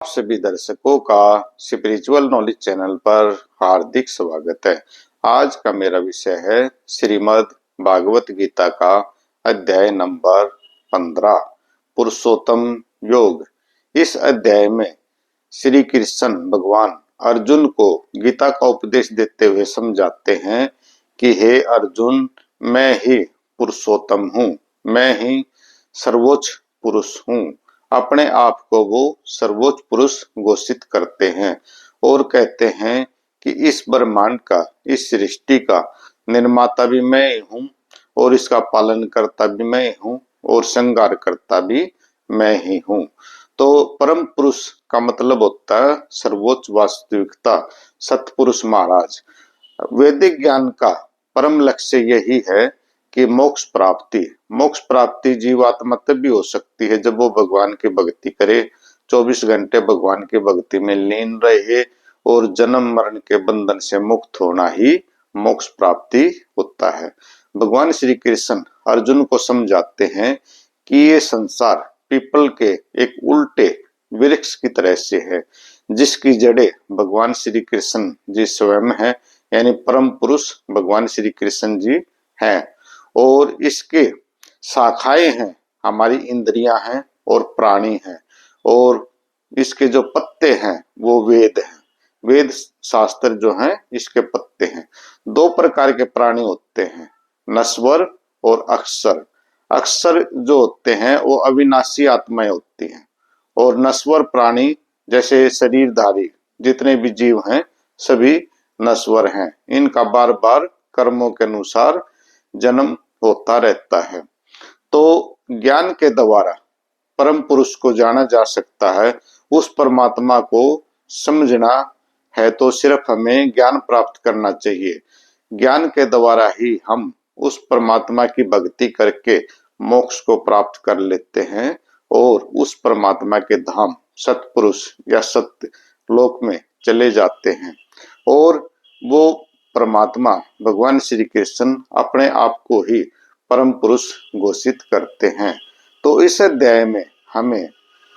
आप सभी दर्शकों का स्पिरिचुअल नॉलेज चैनल पर हार्दिक स्वागत है। आज का मेरा विषय है श्रीमद् भागवत गीता का अध्याय नंबर 15 पुरुषोत्तम योग। इस अध्याय में श्री कृष्ण भगवान अर्जुन को गीता का उपदेश देते हुए समझाते हैं कि हे अर्जुन, मैं ही पुरुषोत्तम हूँ, मैं ही सर्वोच्च पुरुष हूँ। अपने आप को वो सर्वोच्च पुरुष घोषित करते हैं और कहते हैं कि इस ब्रह्मांड का, इस सृष्टि का निर्माता भी मैं ही हूँ और इसका पालन करता भी मैं ही हूँ और श्रृंगार करता भी मैं ही हूँ। तो परम पुरुष का मतलब होता है सर्वोच्च वास्तविकता, सतपुरुष महाराज। वैदिक ज्ञान का परम लक्ष्य यही है कि मोक्ष प्राप्ति जीवात्मा तब भी हो सकती है जब वो भगवान की भक्ति करे, 24 घंटे भगवान की भक्ति में लीन रहे और जन्म मरण के बंधन से मुक्त होना ही मोक्ष प्राप्ति होता है। भगवान श्री कृष्ण अर्जुन को समझाते हैं कि ये संसार पीपल के एक उल्टे वृक्ष की तरह से है, जिसकी जड़ें भगवान श्री कृष्ण जी स्वयं है, यानी परम पुरुष भगवान श्री कृष्ण जी हैं, और इसके शाखाएं हैं, हमारी इंद्रियां हैं और प्राणी हैं, और इसके जो पत्ते हैं वो वेद हैं। वेद शास्त्र जो हैं इसके पत्ते हैं। दो प्रकार के प्राणी होते हैं, नश्वर और अक्षर। अक्षर जो होते हैं वो अविनाशी आत्माएं होती हैं, और नश्वर प्राणी जैसे शरीरधारी जितने भी जीव हैं सभी नश्वर हैं। इनका बार बार कर्मों के अनुसार जन्म होता रहता है। तो ज्ञान के द्वारा परम पुरुष को जाना जा सकता है। उस परमात्मा को समझना है तो सिर्फ हमें ज्ञान प्राप्त करना चाहिए। ज्ञान के द्वारा ही हम उस परमात्मा की भक्ति करके मोक्ष को प्राप्त कर लेते हैं और उस परमात्मा के धाम सतपुरुष या सत्य लोक में चले जाते हैं। और वो परमात्मा भगवान श्री कृष्ण अपने आप को ही परम पुरुष घोषित करते हैं। तो इस अध्याय में हमें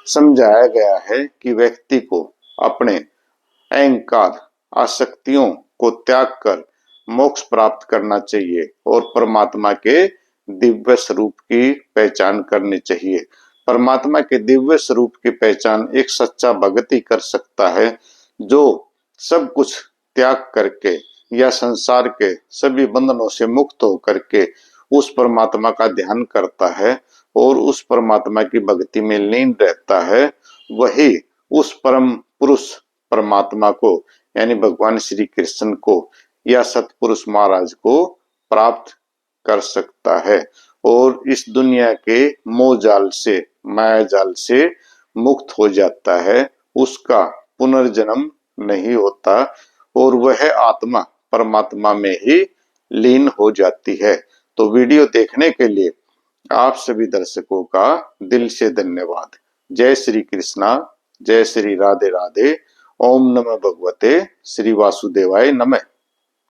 समझाया गया है कि व्यक्ति को अपने अहंकार, आसक्तियों को त्याग कर मोक्ष प्राप्त करना चाहिए और परमात्मा के दिव्य स्वरूप की पहचान करनी चाहिए। परमात्मा के दिव्य स्वरूप की पहचान एक सच्चा भगत ही कर सकता है, जो सब कुछ त्याग करके या संसार के सभी बंधनों से मुक्त होकर के उस परमात्मा का ध्यान करता है और उस परमात्मा की भक्ति में लीन रहता है। वही उस परम पुरुष परमात्मा को, यानी भगवान श्री कृष्ण को या सतपुरुष महाराज को प्राप्त कर सकता है और इस दुनिया के मोह जाल से, माया जाल से मुक्त हो जाता है। उसका पुनर्जन्म नहीं होता और वह आत्मा परमात्मा में ही लीन हो जाती है। तो वीडियो देखने के लिए आप सभी दर्शकों का दिल से धन्यवाद। जय श्री कृष्णा, जय श्री राधे राधे। ओम नमः भगवते श्री वासुदेवाय नमः।